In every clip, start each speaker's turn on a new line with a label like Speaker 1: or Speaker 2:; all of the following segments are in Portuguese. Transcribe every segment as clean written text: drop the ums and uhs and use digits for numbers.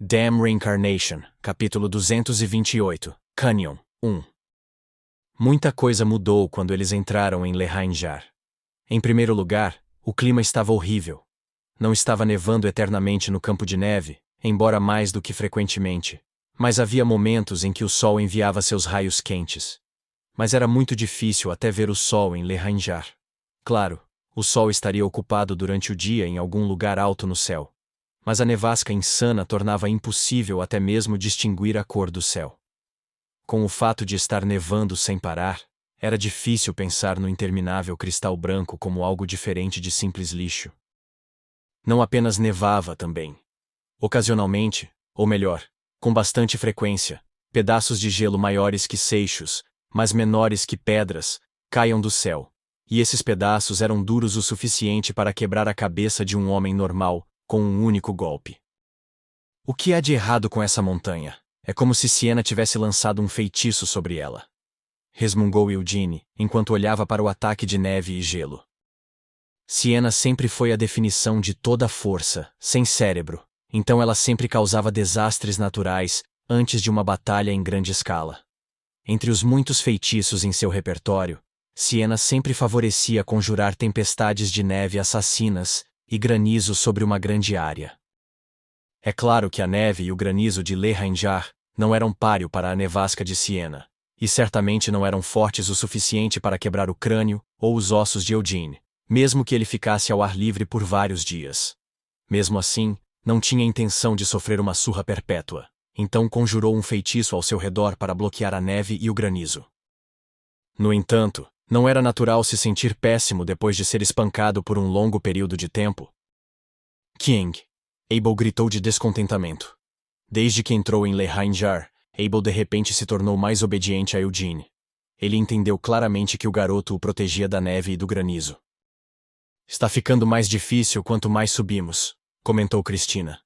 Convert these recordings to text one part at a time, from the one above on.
Speaker 1: Damn Reincarnation, capítulo 228, Canyon, 1. Muita coisa mudou quando eles entraram em Lehainjar. Em primeiro lugar, o clima estava horrível. Não estava nevando eternamente no campo de neve, embora mais do que frequentemente, mas havia momentos em que o sol enviava seus raios quentes. Mas era muito difícil até ver o sol em Lehainjar. Claro, o sol estaria ocupado durante o dia em algum lugar alto no céu. Mas a nevasca insana tornava impossível até mesmo distinguir a cor do céu. Com o fato de estar nevando sem parar, era difícil pensar no interminável cristal branco como algo diferente de simples lixo. Não apenas nevava também. Ocasionalmente, ou melhor, com bastante frequência, pedaços de gelo maiores que seixos, mas menores que pedras, caíam do céu, e esses pedaços eram duros o suficiente para quebrar a cabeça de um homem normal, com um único golpe. O que há de errado com essa montanha? É como se Siena tivesse lançado um feitiço sobre ela. Resmungou Eugene, enquanto olhava para o ataque de neve e gelo. Siena sempre foi a definição de toda força, sem cérebro, então ela sempre causava desastres naturais, antes de uma batalha em grande escala. Entre os muitos feitiços em seu repertório, Siena sempre favorecia conjurar tempestades de neve assassinas, e granizo sobre uma grande área. É claro que a neve e o granizo de Lehainjar não eram páreo para a nevasca de Siena, e certamente não eram fortes o suficiente para quebrar o crânio ou os ossos de Eugene, mesmo que ele ficasse ao ar livre por vários dias. Mesmo assim, não tinha intenção de sofrer uma surra perpétua, então conjurou um feitiço ao seu redor para bloquear a neve e o granizo. No entanto, não era natural se sentir péssimo depois de ser espancado por um longo período de tempo. King! Abel gritou de descontentamento. Desde que entrou em Lehainjar, Abel de repente se tornou mais obediente a Eugene. Ele entendeu claramente que o garoto o protegia da neve e do granizo. Está ficando mais difícil quanto mais subimos, comentou Cristina.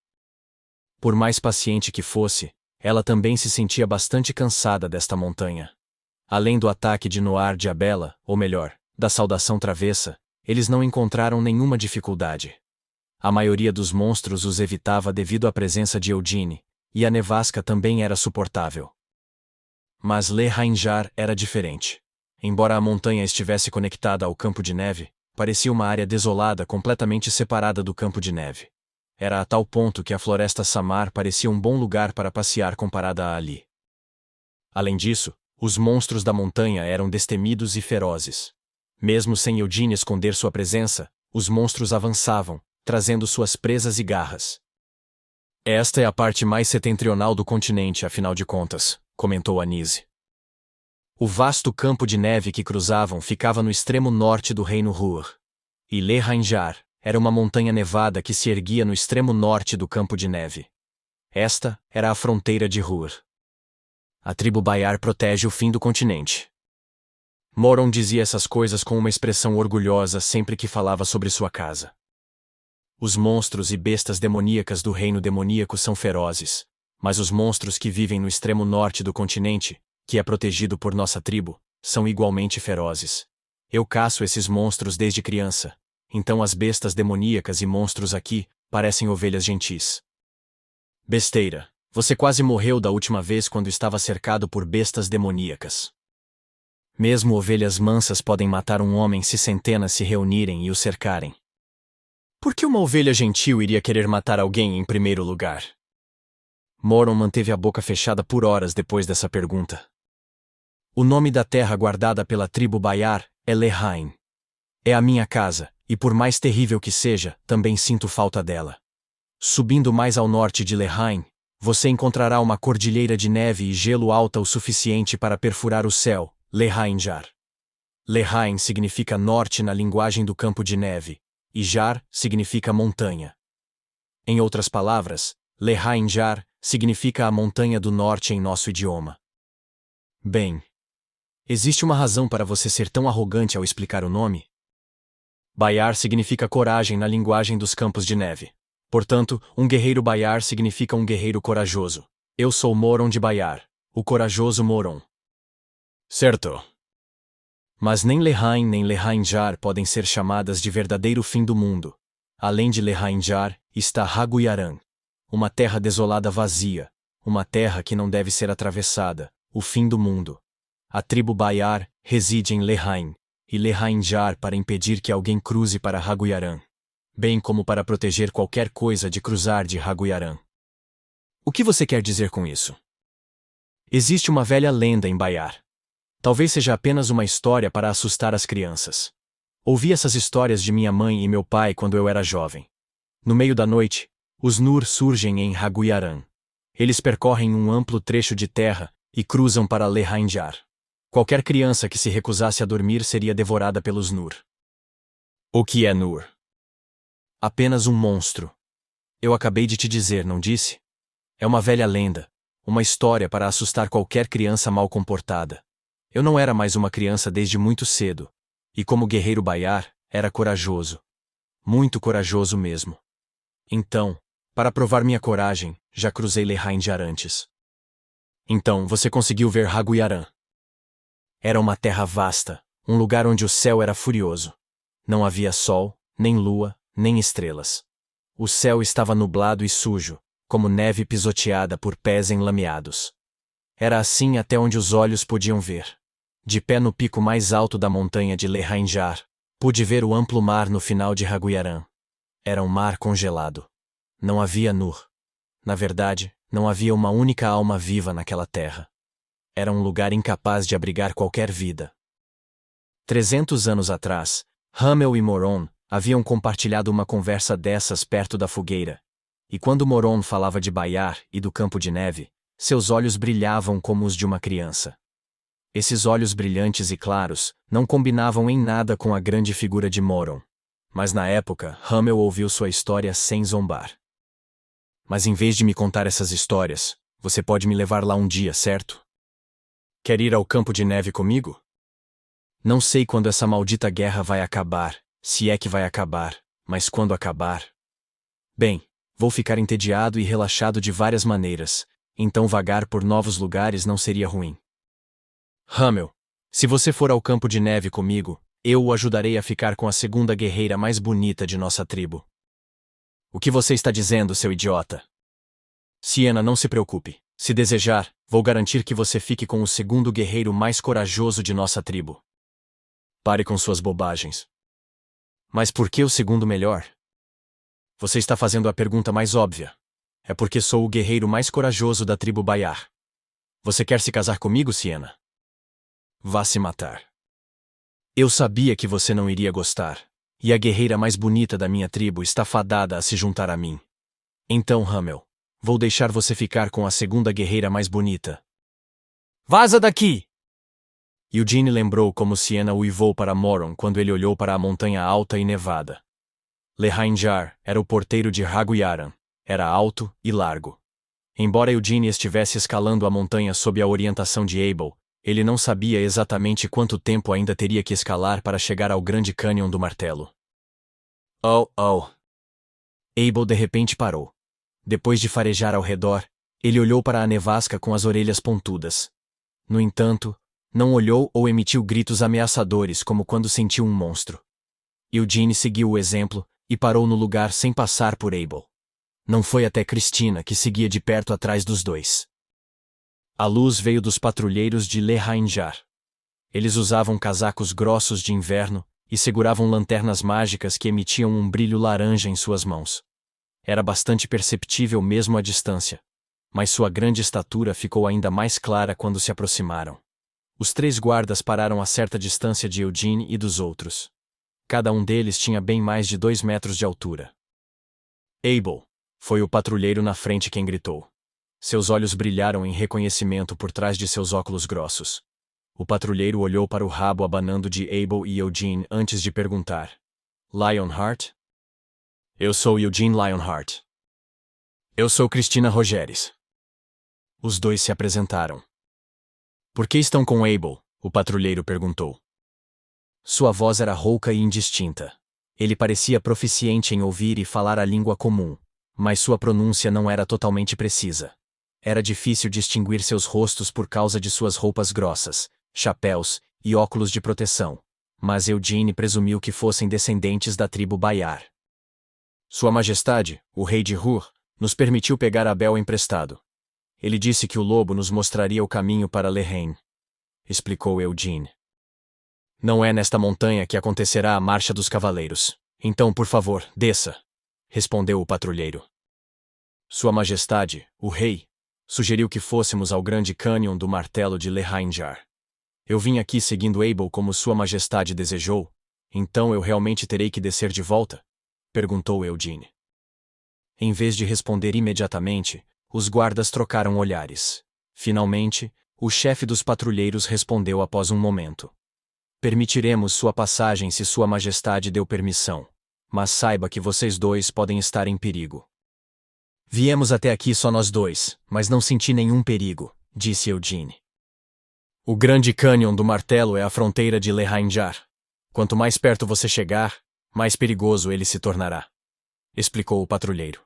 Speaker 1: Por mais paciente que fosse, ela também se sentia bastante cansada desta montanha. Além do ataque de Noir de Abela, ou melhor, da saudação travessa, eles não encontraram nenhuma dificuldade. A maioria dos monstros os evitava devido à presença de Eugene, e a nevasca também era suportável. Mas Lehainjar era diferente. Embora a montanha estivesse conectada ao campo de neve, parecia uma área desolada completamente separada do campo de neve. Era a tal ponto que a floresta Samar parecia um bom lugar para passear comparada a ali. Além disso, os monstros da montanha eram destemidos e ferozes. Mesmo sem Eugene esconder sua presença, os monstros avançavam, trazendo suas presas e garras. Esta é a parte mais setentrional do continente, afinal de contas, comentou Anise. O vasto campo de neve que cruzavam ficava no extremo norte do reino Ruhr. E Lehainjar era uma montanha nevada que se erguia no extremo norte do campo de neve. Esta era a fronteira de Ruhr. A tribo Bayar protege o fim do continente. Moron dizia essas coisas com uma expressão orgulhosa sempre que falava sobre sua casa. Os monstros e bestas demoníacas do reino demoníaco são ferozes, mas os monstros que vivem no extremo norte do continente, que é protegido por nossa tribo, são igualmente ferozes. Eu caço esses monstros desde criança, então as bestas demoníacas e monstros aqui parecem ovelhas gentis. Besteira. Você quase morreu da última vez quando estava cercado por bestas demoníacas. Mesmo ovelhas mansas podem matar um homem se centenas se reunirem e o cercarem. Por que uma ovelha gentil iria querer matar alguém em primeiro lugar? Moron manteve a boca fechada por horas depois dessa pergunta. O nome da terra guardada pela tribo Bayar é Lehain. É a minha casa, e por mais terrível que seja, também sinto falta dela. Subindo mais ao norte de Lehain, você encontrará uma cordilheira de neve e gelo alta o suficiente para perfurar o céu, Lehainjar. Lehain significa norte na linguagem do campo de neve, e Jar significa montanha. Em outras palavras, Lehainjar significa a montanha do norte em nosso idioma. Bem, existe uma razão para você ser tão arrogante ao explicar o nome? Bayar significa coragem na linguagem dos campos de neve. Portanto, um guerreiro Bayar significa um guerreiro corajoso. Eu sou Moron de Bayar, o corajoso Moron. Certo. Mas nem Lehain nem Lehainjar podem ser chamadas de verdadeiro fim do mundo. Além de Lehainjar, está Raguyaran. uma terra desolada vazia, uma terra que não deve ser atravessada, o fim do mundo. A tribo Bayar reside em Lehain, e Lehain-Jar para impedir que alguém cruze para Raguyaran, bem como para proteger qualquer coisa de cruzar de Raguyaran. O que você quer dizer com isso? Existe uma velha lenda em Bayar. Talvez seja apenas uma história para assustar as crianças. Ouvi essas histórias de minha mãe e meu pai quando eu era jovem. No meio da noite, os Nur surgem em Raguyaran. Eles percorrem um amplo trecho de terra e cruzam para Lehain-Jar. Qualquer criança que se recusasse a dormir seria devorada pelos Nur. O que é Nur? Apenas um monstro. Eu acabei de te dizer, não disse? É uma velha lenda, uma história para assustar qualquer criança mal comportada. Eu não era mais uma criança desde muito cedo, e como guerreiro Bayar, era corajoso. Muito corajoso mesmo. Então, para provar minha coragem, já cruzei Lehain-Jar antes. Então, você conseguiu ver Raguyaran. Era uma terra vasta, um lugar onde o céu era furioso. Não havia sol, nem lua, nem estrelas. O céu estava nublado e sujo, como neve pisoteada por pés enlameados. Era assim até onde os olhos podiam ver. De pé no pico mais alto da montanha de Lehain-Jar, pude ver o amplo mar no final de Raguyaran. Era um mar congelado. Não havia Nur. Na verdade, não havia uma única alma viva naquela terra. Era um lugar incapaz de abrigar qualquer vida. 300 anos atrás, Hamel e Moron haviam compartilhado uma conversa dessas perto da fogueira. E quando Moron falava de Bayar e do campo de neve, seus olhos brilhavam como os de uma criança. Esses olhos brilhantes e claros não combinavam em nada com a grande figura de Moron. Mas na época, Hamel ouviu sua história sem zombar. Mas em vez de me contar essas histórias, você pode me levar lá um dia, certo? Quer ir ao campo de neve comigo? Não sei quando essa maldita guerra vai acabar, se é que vai acabar, mas quando acabar... Bem, vou ficar entediado e relaxado de várias maneiras, então vagar por novos lugares não seria ruim. Hamel, se você for ao campo de neve comigo, eu o ajudarei a ficar com a segunda guerreira mais bonita de nossa tribo. O que você está dizendo, seu idiota? Siena, não se preocupe. Se desejar, vou garantir que você fique com o segundo guerreiro mais corajoso de nossa tribo. Pare com suas bobagens. Mas por que o segundo melhor? Você está fazendo a pergunta mais óbvia. É porque sou o guerreiro mais corajoso da tribo Bayar. Você quer se casar comigo, Siena? Vá se matar. Eu sabia que você não iria gostar, e a guerreira mais bonita da minha tribo está fadada a se juntar a mim. Então, Hamel, vou deixar você ficar com a segunda guerreira mais bonita. Vaza daqui! Eugene lembrou como Siena uivou para Moron quando ele olhou para a montanha alta e nevada. Lehain-Jar era o porteiro de Raguyaran. Era alto e largo. Embora Eugene estivesse escalando a montanha sob a orientação de Abel, ele não sabia exatamente quanto tempo ainda teria que escalar para chegar ao Grande Cânion do Martelo. Oh, oh! Abel de repente parou. Depois de farejar ao redor, ele olhou para a nevasca com as orelhas pontudas. No entanto, não olhou ou emitiu gritos ameaçadores como quando sentiu um monstro. Eugene seguiu o exemplo e parou no lugar sem passar por Abel. Não foi até Cristina, que seguia de perto atrás dos dois. A luz veio dos patrulheiros de Lehain-Jar. Eles usavam casacos grossos de inverno e seguravam lanternas mágicas que emitiam um brilho laranja em suas mãos. Era bastante perceptível mesmo à distância, mas sua grande estatura ficou ainda mais clara quando se aproximaram. Os 3 guardas pararam a certa distância de Eugene e dos outros. Cada um deles tinha bem mais de 2 metros de altura. Abel, foi o patrulheiro na frente quem gritou. Seus olhos brilharam em reconhecimento por trás de seus óculos grossos. O patrulheiro olhou para o rabo abanando de Abel e Eugene antes de perguntar. Lionheart? Eu sou Eugene Lionheart. Eu sou Cristina Rogeres. Os dois se apresentaram. Por que estão com Abel? O patrulheiro perguntou. Sua voz era rouca e indistinta. Ele parecia proficiente em ouvir e falar a língua comum, mas sua pronúncia não era totalmente precisa. Era difícil distinguir seus rostos por causa de suas roupas grossas, chapéus e óculos de proteção, mas Eugene presumiu que fossem descendentes da tribo Bayar. Sua Majestade, o rei de Hur, Nos permitiu pegar Abel emprestado. Ele disse que o lobo nos mostraria o caminho para Lehane, explicou Eugene. Não é nesta montanha que acontecerá a Marcha dos Cavaleiros. Então, por favor, desça, respondeu o patrulheiro. Sua Majestade, o Rei, sugeriu que fôssemos ao Grande Cânion do Martelo de Lehane-Jar. Eu vim aqui seguindo Abel como Sua Majestade desejou, então eu realmente terei que descer de volta? Perguntou Eugene. Em vez de responder imediatamente, os guardas trocaram olhares. Finalmente, o chefe dos patrulheiros respondeu após um momento. Permitiremos sua passagem se Sua Majestade deu permissão, mas saiba que vocês dois podem estar em perigo. Viemos até aqui só nós dois, mas não senti nenhum perigo, disse Eugene. O Grande Cânion do Martelo é a fronteira de Lehane-Jar. Quanto mais perto você chegar, mais perigoso ele se tornará, explicou o patrulheiro.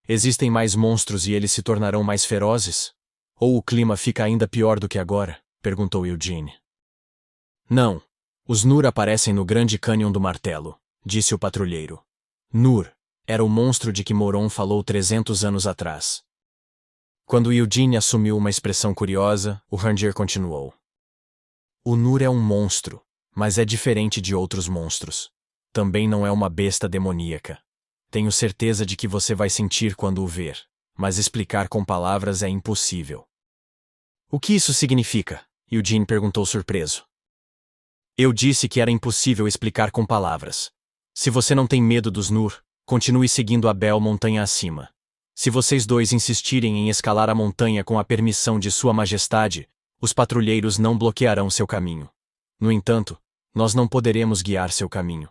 Speaker 1: Existem mais monstros e eles se tornarão mais ferozes? Ou o clima fica ainda pior do que agora? Perguntou Eugene. Não. Os Nur aparecem no Grande Cânion do Martelo, disse o patrulheiro. Nur era o monstro de que Moron falou 300 anos atrás. Quando Eugene assumiu uma expressão curiosa, o Ranger continuou. O Nur é um monstro, mas é diferente de outros monstros. Também não é uma besta demoníaca. Tenho certeza de que você vai sentir quando o ver, mas explicar com palavras é impossível. O que isso significa? Eugene perguntou surpreso. Eu disse que era impossível explicar com palavras. Se você não tem medo dos Nur, continue seguindo Abel montanha acima. Se vocês dois insistirem em escalar a montanha com a permissão de Sua Majestade, os patrulheiros não bloquearão seu caminho. No entanto, nós não poderemos guiar seu caminho.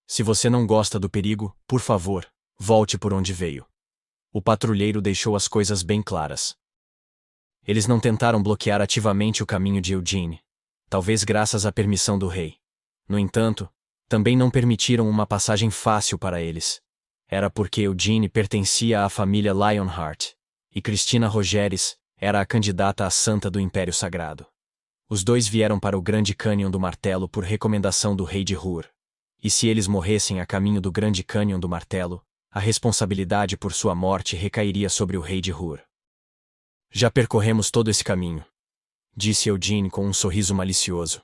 Speaker 1: Se você não gosta do perigo, por favor, volte por onde veio. O patrulheiro deixou as coisas bem claras. Eles não tentaram bloquear ativamente o caminho de Eugene, talvez graças à permissão do rei. No entanto, também não permitiram uma passagem fácil para eles. Era porque Eugene pertencia à família Lionheart, e Cristina Rogeres era a candidata à Santa do Império Sagrado. Os dois vieram para o Grande Cânion do Martelo por recomendação do rei de Hur. E se eles morressem a caminho do Grande Cânion do Martelo, a responsabilidade por sua morte recairia sobre o rei de Hur. Já percorremos todo esse caminho, disse Eugene com um sorriso malicioso.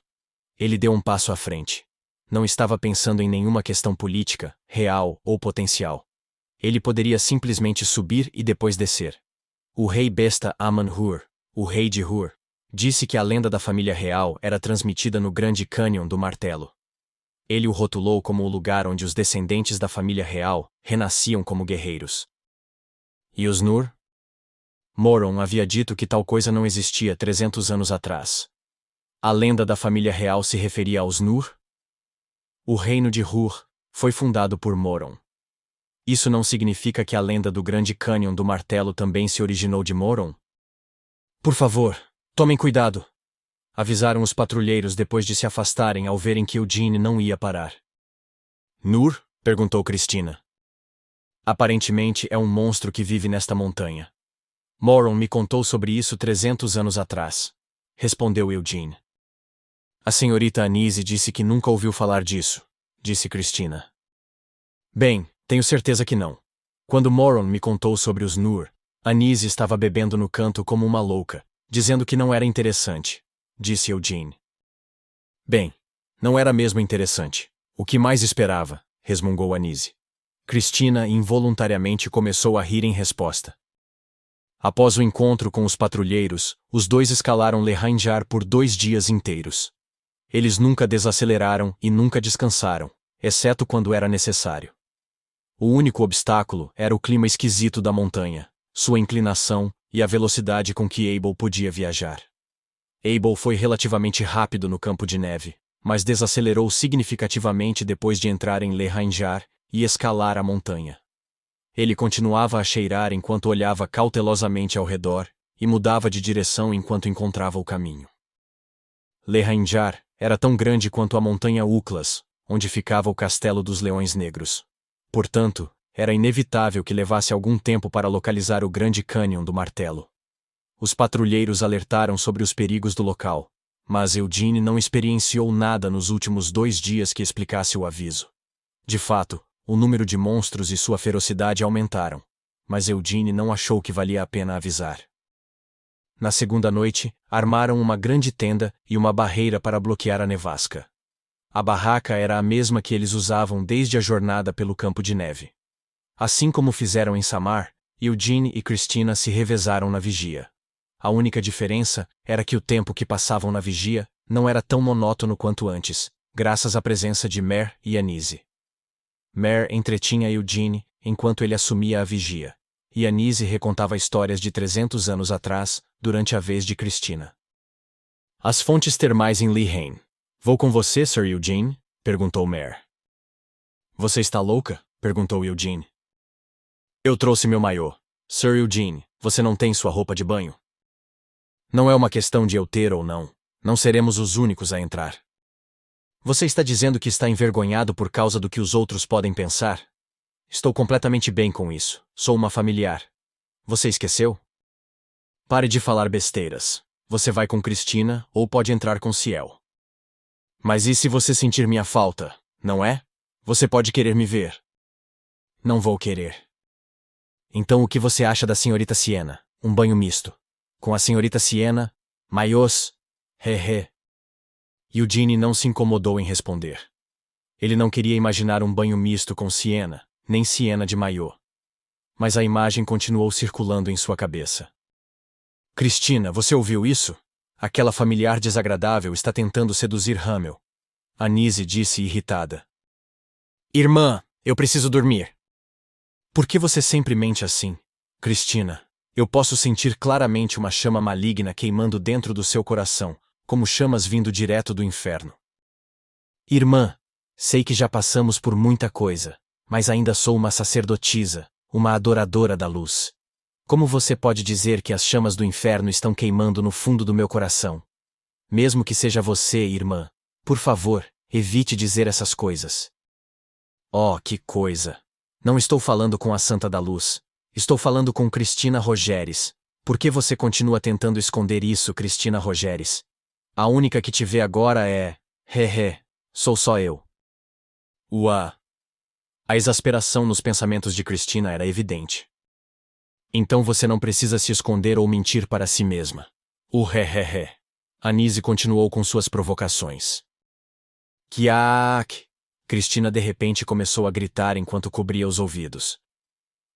Speaker 1: Ele deu um passo à frente. Não estava pensando em nenhuma questão política, real ou potencial. Ele poderia simplesmente subir e depois descer. O rei besta Aman-Hur, o rei de Hur, disse que a lenda da família real era transmitida no Grande Cânion do Martelo. Ele o rotulou como o lugar onde os descendentes da família real renasciam como guerreiros. E os Nur? Moron havia dito que tal coisa não existia 300 anos atrás. A lenda da família real se referia aos Nur? O reino de Hur foi fundado por Moron. Isso não significa que a lenda do Grande Cânion do Martelo também se originou de Moron? Por favor, tomem cuidado, avisaram os patrulheiros depois de se afastarem ao verem que Eugene não ia parar. Nur? Perguntou Cristina. Aparentemente é um monstro que vive nesta montanha. Moron me contou sobre isso 300 anos atrás, respondeu Eugene. A senhorita Anise disse que nunca ouviu falar disso, disse Cristina. Bem, tenho certeza que não. Quando Moron me contou sobre os Nur, Anise estava bebendo no canto como uma louca, dizendo que não era interessante, disse Eugene. Bem, não era mesmo interessante. O que mais esperava? Resmungou Anise. Cristina involuntariamente começou a rir em resposta. Após o encontro com os patrulheiros, os dois escalaram Lehane-Jar por 2 dias inteiros. Eles nunca desaceleraram e nunca descansaram, exceto quando era necessário. O único obstáculo era o clima esquisito da montanha, sua inclinação e a velocidade com que Abel podia viajar. Abel foi relativamente rápido no campo de neve, mas desacelerou significativamente depois de entrar em Lehane-Jar e escalar a montanha. Ele continuava a cheirar enquanto olhava cautelosamente ao redor e mudava de direção enquanto encontrava o caminho. Lehane-Jar era tão grande quanto a montanha Uklas, onde ficava o Castelo dos Leões Negros. Portanto, era inevitável que levasse algum tempo para localizar o Grande Cânion do Martelo. Os patrulheiros alertaram sobre os perigos do local, mas Eugene não experienciou nada nos últimos 2 dias que explicasse o aviso. De fato, o número de monstros e sua ferocidade aumentaram, mas Eugene não achou que valia a pena avisar. Na segunda noite, armaram uma grande tenda e uma barreira para bloquear a nevasca. A barraca era a mesma que eles usavam desde a jornada pelo campo de neve. Assim como fizeram em Samar, Eugene e Christina se revezaram na vigia. A única diferença era que o tempo que passavam na vigia não era tão monótono quanto antes, graças à presença de Mare e Anise. Mare entretinha Eugene enquanto ele assumia a vigia, e Anise recontava histórias de 300 anos atrás, durante a vez de Christina. As fontes termais em Lehane. Vou com você, Sir Eugene? Perguntou Mare. Você está louca? Perguntou Eugene. Eu trouxe meu maiô. Sir Eugene, você não tem sua roupa de banho? Não é uma questão de eu ter ou não. Não seremos os únicos a entrar. Você está dizendo que está envergonhado por causa do que os outros podem pensar? Estou completamente bem com isso. Sou uma familiar. Você esqueceu? Pare de falar besteiras. Você vai com Christina ou pode entrar com Ciel. Mas e se você sentir minha falta, não é? Você pode querer me ver. Não vou querer. Então o que você acha da senhorita Siena? Um banho misto. Com a senhorita Siena, maiôs, he. Eugene não se incomodou em responder. Ele não queria imaginar um banho misto com Siena, nem Siena de maiô. Mas a imagem continuou circulando em sua cabeça. Christina, você ouviu isso? Aquela familiar desagradável está tentando seduzir Hamel. Anise disse irritada. Irmã, eu preciso dormir. Por que você sempre mente assim? Christina, eu posso sentir claramente uma chama maligna queimando dentro do seu coração, como chamas vindo direto do inferno. Irmã, sei que já passamos por muita coisa, mas ainda sou uma sacerdotisa, uma adoradora da luz. Como você pode dizer que as chamas do inferno estão queimando no fundo do meu coração? Mesmo que seja você, irmã, por favor, evite dizer essas coisas. Oh, que coisa! Não estou falando com a Santa da Luz. Estou falando com Christina Rogeres. Por que você continua tentando esconder isso, Christina Rogeres? A única que te vê agora é... sou só eu. Uá! A exasperação nos pensamentos de Christina era evidente. Então você não precisa se esconder ou mentir para si mesma. Anise continuou com suas provocações. Kiak! Christina de repente começou a gritar enquanto cobria os ouvidos.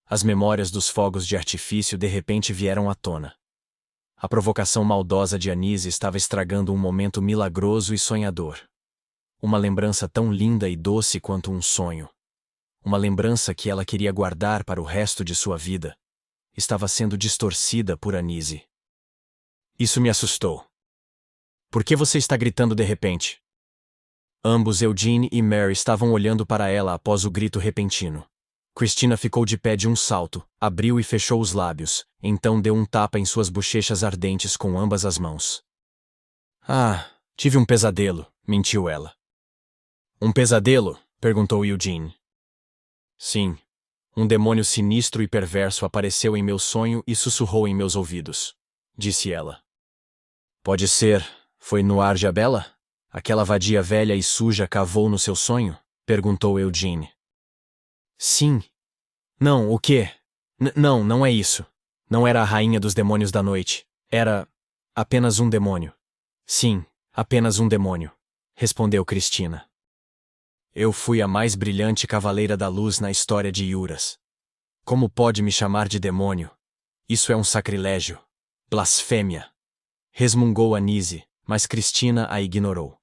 Speaker 1: As memórias dos fogos de artifício de repente vieram à tona. A provocação maldosa de Anise estava estragando um momento milagroso e sonhador. Uma lembrança tão linda e doce quanto um sonho. Uma lembrança que ela queria guardar para o resto de sua vida. Estava sendo distorcida por Anise. Isso me assustou. Por que você está gritando de repente? Ambos Eugene e Mare estavam olhando para ela após o grito repentino. Christina ficou de pé de um salto, abriu e fechou os lábios, então deu um tapa em suas bochechas ardentes com ambas as mãos. Ah, tive um pesadelo, mentiu ela. Um pesadelo? Perguntou Eugene. Sim. Um demônio sinistro e perverso apareceu em meu sonho e sussurrou em meus ouvidos, disse ela. Pode ser, foi Noir Jabela? Aquela vadia velha e suja cavou no seu sonho? Perguntou Eugene. Sim. Não, o quê? Não é isso. Não era a rainha dos demônios da noite. Era apenas um demônio. Sim, apenas um demônio, respondeu Christina. Eu fui a mais brilhante cavaleira da luz na história de Yuras. Como pode me chamar de demônio? Isso é um sacrilégio. Blasfêmia. Resmungou Anise, mas Christina a ignorou.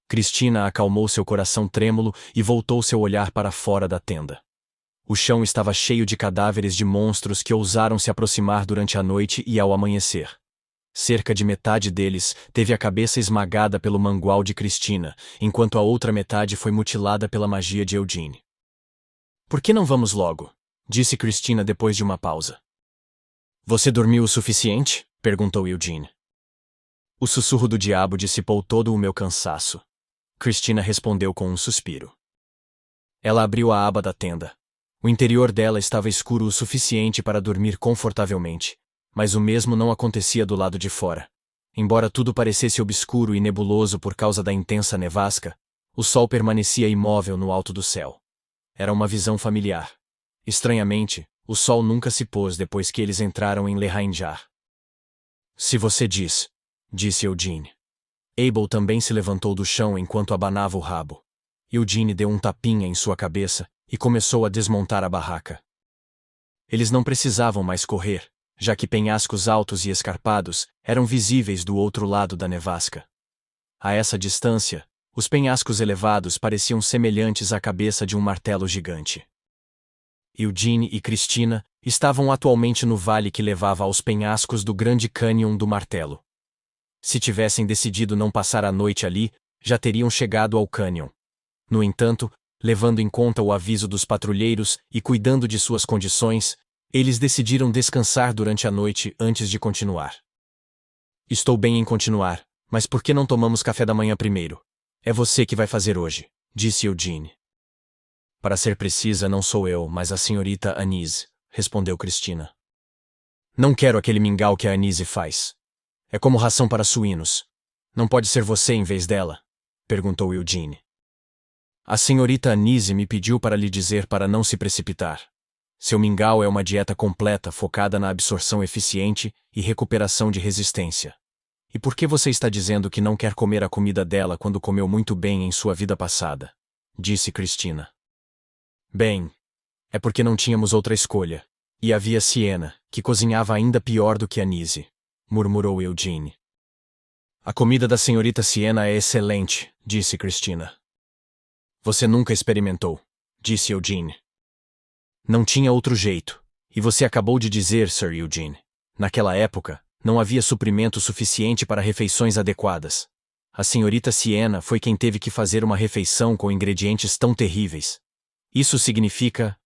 Speaker 1: Christina acalmou seu coração trêmulo e voltou seu olhar para fora da tenda. O chão estava cheio de cadáveres de monstros que ousaram se aproximar durante a noite e ao amanhecer. Cerca de metade deles teve a cabeça esmagada pelo mangual de Christina, enquanto a outra metade foi mutilada pela magia de Eugene. Por que não vamos logo? Disse Christina depois de uma pausa. Você dormiu o suficiente? Perguntou Eugene. O sussurro do diabo dissipou todo o meu cansaço. Christina respondeu com um suspiro. Ela abriu a aba da tenda. O interior dela estava escuro o suficiente para dormir confortavelmente, mas o mesmo não acontecia do lado de fora. Embora tudo parecesse obscuro e nebuloso por causa da intensa nevasca, o sol permanecia imóvel no alto do céu. Era uma visão familiar. Estranhamente, O sol nunca se pôs depois que eles entraram em Lehainjar. Se você diz, disse Eugene. Abel também se levantou do chão enquanto abanava o rabo. Eugene deu um tapinha em sua cabeça e começou a desmontar a barraca. Eles não precisavam mais correr, já que penhascos altos e escarpados eram visíveis do outro lado da nevasca. A essa distância, os penhascos elevados pareciam semelhantes à cabeça de um martelo gigante. Eugene e Christina estavam atualmente no vale que levava aos penhascos do Grande Cânion do Martelo. Se tivessem decidido não passar a noite ali, já teriam chegado ao cânion. No entanto, levando em conta o aviso dos patrulheiros e cuidando de suas condições, eles decidiram descansar durante a noite antes de continuar. Estou bem em continuar, mas por que não tomamos café da manhã primeiro? É você que vai fazer hoje, disse Eugene. Para ser precisa, não sou eu, mas a senhorita Anise, respondeu Christina. Não quero aquele mingau que a Anise faz. É como ração para suínos. Não pode ser você em vez dela? Perguntou Eugene. A senhorita Anise me pediu para lhe dizer para não se precipitar. Seu mingau é uma dieta completa focada na absorção eficiente e recuperação de resistência. E por que você está dizendo que não quer comer a comida dela quando comeu muito bem em sua vida passada? Disse Christina. Bem, é porque não tínhamos outra escolha. E havia Siena, que cozinhava ainda pior do que Anise, murmurou Eugene. A comida da senhorita Siena é excelente, disse Christina. Você nunca experimentou, disse Eugene. Não tinha outro jeito, e você acabou de dizer, Sir Eugene. Naquela época, não havia suprimento suficiente para refeições adequadas. A senhorita Siena foi quem teve que fazer uma refeição com ingredientes tão terríveis. Isso significa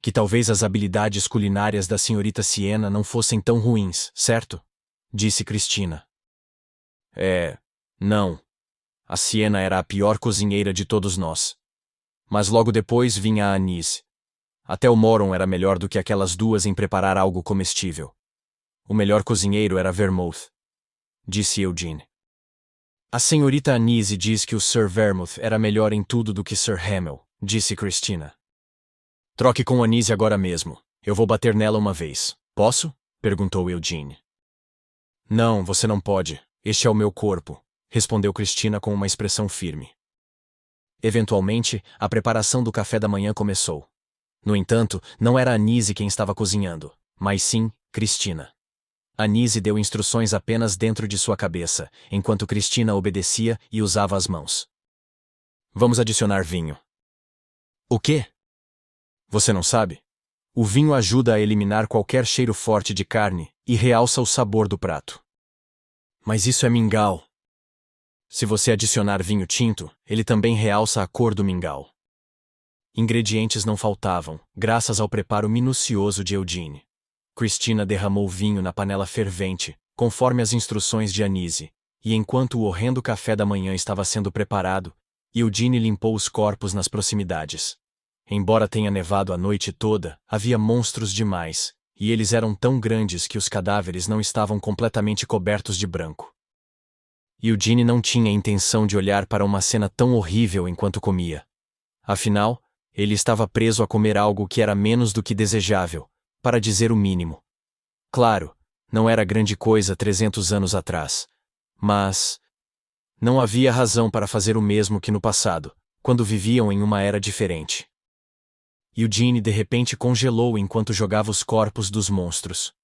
Speaker 1: que talvez as habilidades culinárias da senhorita Siena não fossem tão ruins, certo? Disse Christina. Não. A Siena era a pior cozinheira de todos nós. Mas logo depois vinha a Anise. Até o Moron era melhor do que aquelas duas em preparar algo comestível. O melhor cozinheiro era Vermouth, disse Eugene. A senhorita Anise diz que o Sir Vermouth era melhor em tudo do que Sir Hamel, disse Christina. Troque com Anise agora mesmo. Eu vou bater nela uma vez. Posso? Perguntou Eugene. Não, você não pode. Este é o meu corpo, respondeu Christina com uma expressão firme. Eventualmente, a preparação do café da manhã começou. No entanto, não era Anise quem estava cozinhando, mas sim Christina. Anise deu instruções apenas dentro de sua cabeça, enquanto Christina obedecia e usava as mãos. Vamos adicionar vinho. O quê? Você não sabe? O vinho ajuda a eliminar qualquer cheiro forte de carne e realça o sabor do prato. Mas isso é mingau. Se você adicionar vinho tinto, ele também realça a cor do mingau. Ingredientes não faltavam, graças ao preparo minucioso de Eugene. Christina derramou vinho na panela fervente, conforme as instruções de Anise, e enquanto o horrendo café da manhã estava sendo preparado, Eugene limpou os corpos nas proximidades. Embora tenha nevado a noite toda, havia monstros demais, e eles eram tão grandes que os cadáveres não estavam completamente cobertos de branco. Eugene não tinha intenção de olhar para uma cena tão horrível enquanto comia. Afinal, ele estava preso a comer algo que era menos do que desejável, para dizer o mínimo. Claro, não era grande coisa 300 anos atrás. Mas não havia razão para fazer o mesmo que no passado, quando viviam em uma era diferente. Eugene de repente congelou enquanto jogava os corpos dos monstros.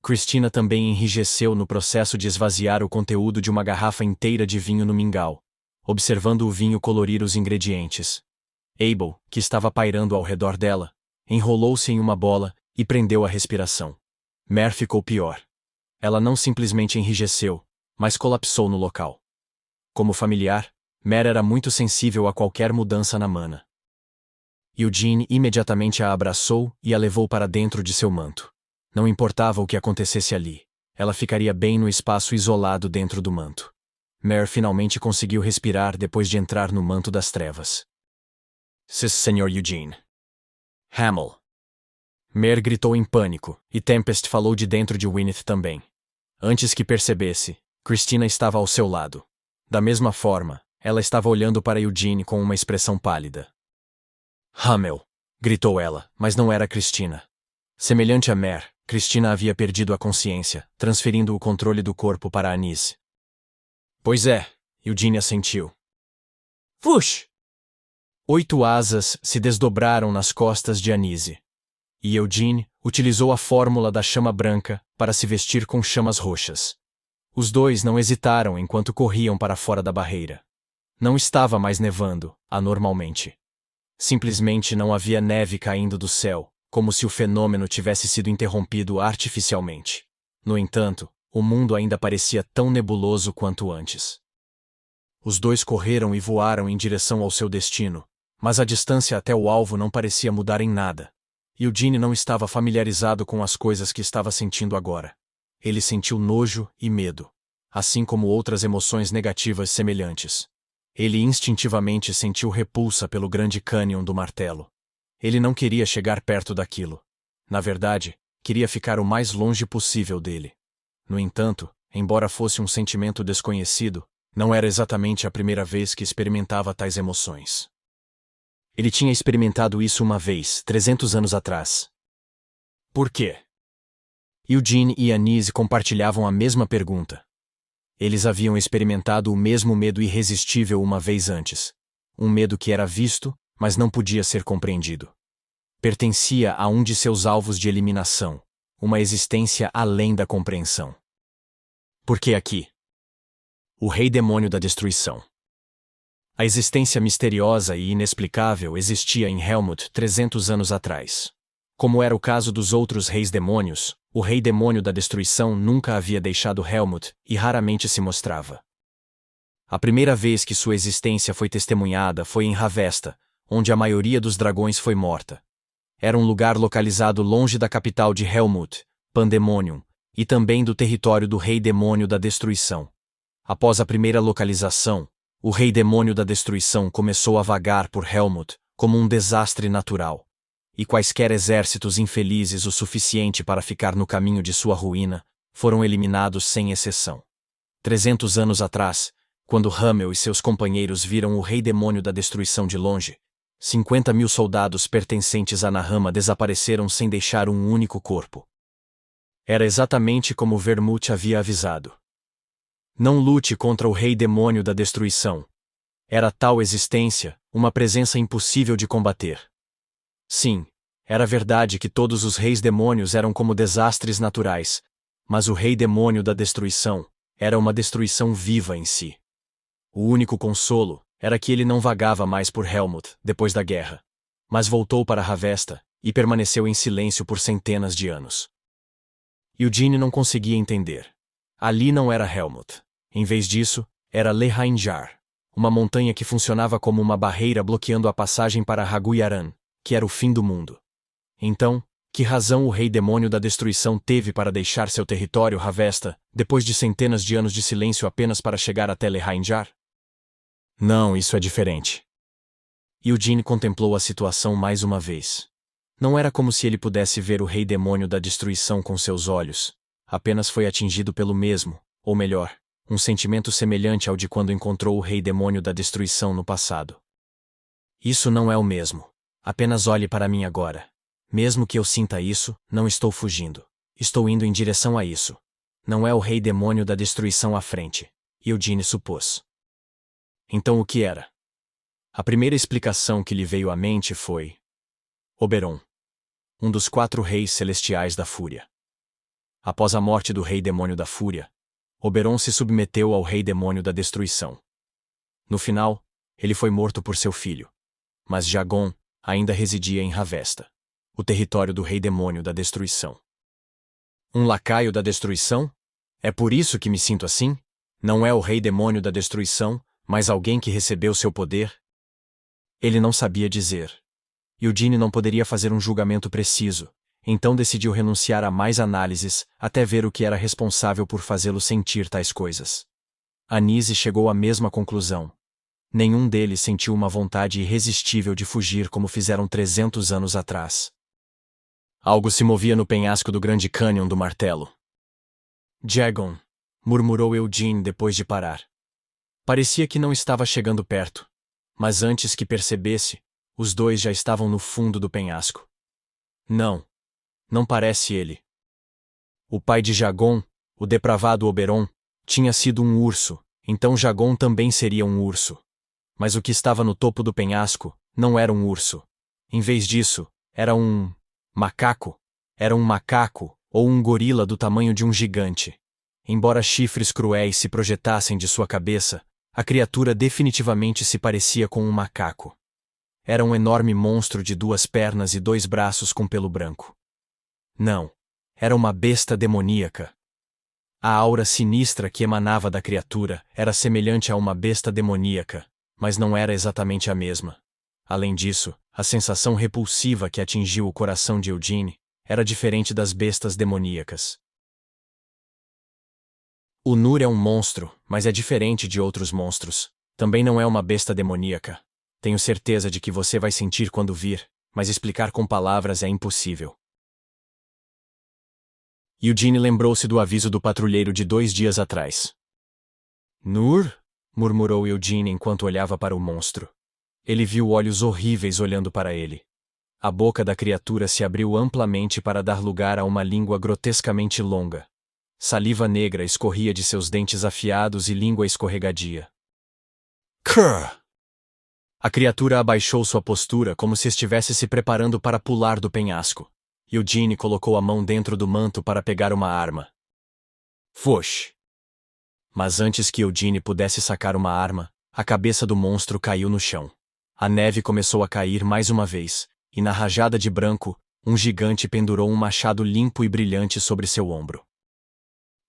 Speaker 1: Christina também enrijeceu no processo de esvaziar o conteúdo de uma garrafa inteira de vinho no mingau, observando o vinho colorir os ingredientes. Abel, que estava pairando ao redor dela, enrolou-se em uma bola e prendeu a respiração. Mare ficou pior. Ela não simplesmente enrijeceu, mas colapsou no local. Como familiar, Mare era muito sensível a qualquer mudança na mana. Eugene imediatamente a abraçou e a levou para dentro de seu manto. Não importava o que acontecesse ali, ela ficaria bem no espaço isolado dentro do manto. Mare finalmente conseguiu respirar depois de entrar no manto das trevas. Sr. Eugene. Hamel. Mare gritou em pânico, e Tempest falou de dentro de Wynneth também. Antes que percebesse, Christina estava ao seu lado. Da mesma forma, ela estava olhando para Eugene com uma expressão pálida. Hamel! Gritou ela, mas não era Christina. Semelhante a Mer, Cristina havia perdido a consciência, transferindo o controle do corpo para Anise. Pois é, Eugene assentiu. Fush! 8 asas se desdobraram nas costas de Anise. E Eugene utilizou a fórmula da chama branca para se vestir com chamas roxas. Os dois não hesitaram enquanto corriam para fora da barreira. Não estava mais nevando, anormalmente. Simplesmente não havia neve caindo do céu, como se o fenômeno tivesse sido interrompido artificialmente. No entanto, o mundo ainda parecia tão nebuloso quanto antes. Os dois correram e voaram em direção ao seu destino, mas a distância até o alvo não parecia mudar em nada. Eugene não estava familiarizado com as coisas que estava sentindo agora. Ele sentiu nojo e medo, assim como outras emoções negativas semelhantes. Ele instintivamente sentiu repulsa pelo Grande Cânion do Martelo. Ele não queria chegar perto daquilo. Na verdade, queria ficar o mais longe possível dele. No entanto, embora fosse um sentimento desconhecido, não era exatamente a primeira vez que experimentava tais emoções. Ele tinha experimentado isso uma vez, 300 anos atrás. Por quê? Eugene e Anise compartilhavam a mesma pergunta. Eles haviam experimentado o mesmo medo irresistível uma vez antes. Um medo que era visto, mas não podia ser compreendido. Pertencia a um de seus alvos de eliminação, uma existência além da compreensão. Por que aqui? O Rei Demônio da Destruição. A existência misteriosa e inexplicável existia em Helmut 300 anos atrás. Como era o caso dos outros reis demônios, o Rei Demônio da Destruição nunca havia deixado Helmut e raramente se mostrava. A primeira vez que sua existência foi testemunhada foi em Ravesta, onde a maioria dos dragões foi morta. Era um lugar localizado longe da capital de Helmut, Pandemonium, e também do território do Rei Demônio da Destruição. Após a primeira localização, o Rei Demônio da Destruição começou a vagar por Helmut como um desastre natural. E quaisquer exércitos infelizes o suficiente para ficar no caminho de sua ruína, foram eliminados sem exceção. 300 anos atrás, quando Hamel e seus companheiros viram o Rei Demônio da Destruição de longe, 50.000 soldados pertencentes a Nahama desapareceram sem deixar um único corpo. Era exatamente como Vermut havia avisado. Não lute contra o Rei Demônio da Destruição. Era tal existência, uma presença impossível de combater. Sim, era verdade que todos os reis demônios eram como desastres naturais, mas o Rei Demônio da Destruição era uma destruição viva em si. O único consolo era que ele não vagava mais por Helmut depois da guerra, mas voltou para Ravesta e permaneceu em silêncio por centenas de anos. Eugene não conseguia entender. Ali não era Helmut. Em vez disso, era Lehainjar, uma montanha que funcionava como uma barreira bloqueando a passagem para Raguyaran, que era o fim do mundo. Então, que razão o Rei Demônio da Destruição teve para deixar seu território Ravesta, depois de centenas de anos de silêncio apenas para chegar até Lehainjar? Não, isso é diferente. Eugene contemplou a situação mais uma vez. Não era como se ele pudesse ver o Rei Demônio da Destruição com seus olhos. Apenas foi atingido pelo mesmo, ou melhor, um sentimento semelhante ao de quando encontrou o Rei Demônio da Destruição no passado. Isso não é o mesmo. Apenas olhe para mim agora. Mesmo que eu sinta isso, não estou fugindo. Estou indo em direção a isso. Não é o Rei Demônio da Destruição à frente. Eugene supôs. Então o que era? A primeira explicação que lhe veio à mente foi Oberon, um dos 4 reis celestiais da Fúria. Após a morte do Rei Demônio da Fúria, Oberon se submeteu ao Rei Demônio da Destruição. No final, ele foi morto por seu filho. Mas Jagon ainda residia em Ravesta, o território do Rei Demônio da Destruição. Um lacaio da destruição? É por isso que me sinto assim? Não é o Rei Demônio da Destruição, mas alguém que recebeu seu poder? Ele não sabia dizer. Eugene não poderia fazer um julgamento preciso, então decidiu renunciar a mais análises até ver o que era responsável por fazê-lo sentir tais coisas. Anise chegou à mesma conclusão. Nenhum deles sentiu uma vontade irresistível de fugir como fizeram 300 anos atrás. Algo se movia no penhasco do Grande Cânion do Martelo. Jagon, murmurou Eugene depois de parar. Parecia que não estava chegando perto, mas antes que percebesse, os dois já estavam no fundo do penhasco. Não. Não parece ele. O pai de Jagon, o depravado Oberon, tinha sido um urso, então Jagon também seria um urso. Mas o que estava no topo do penhasco não era um urso. Em vez disso, era um macaco. Era um macaco ou um gorila do tamanho de um gigante. Embora chifres cruéis se projetassem de sua cabeça, a criatura definitivamente se parecia com um macaco. Era um enorme monstro de 2 pernas e 2 braços com pelo branco. Não, era uma besta demoníaca. A aura sinistra que emanava da criatura era semelhante a uma besta demoníaca, mas não era exatamente a mesma. Além disso, a sensação repulsiva que atingiu o coração de Eugene era diferente das bestas demoníacas. O Nur é um monstro, mas é diferente de outros monstros. Também não é uma besta demoníaca. Tenho certeza de que você vai sentir quando vir, mas explicar com palavras é impossível. Eugene lembrou-se do aviso do patrulheiro de 2 dias atrás. Nur? Murmurou Eugene enquanto olhava para o monstro. Ele viu olhos horríveis olhando para ele. A boca da criatura se abriu amplamente para dar lugar a uma língua grotescamente longa. Saliva negra escorria de seus dentes afiados e língua escorregadia. Krr! A criatura abaixou sua postura como se estivesse se preparando para pular do penhasco. Eugene colocou a mão dentro do manto para pegar uma arma. Fosh! Mas antes que Eugene pudesse sacar uma arma, a cabeça do monstro caiu no chão. A neve começou a cair mais uma vez, e na rajada de branco, um gigante pendurou um machado limpo e brilhante sobre seu ombro.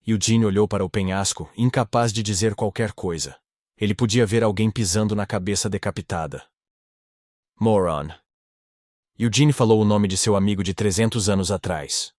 Speaker 1: Eugene olhou para o penhasco, incapaz de dizer qualquer coisa. Ele podia ver alguém pisando na cabeça decapitada. Moron. Eugene falou o nome de seu amigo de 300 anos atrás.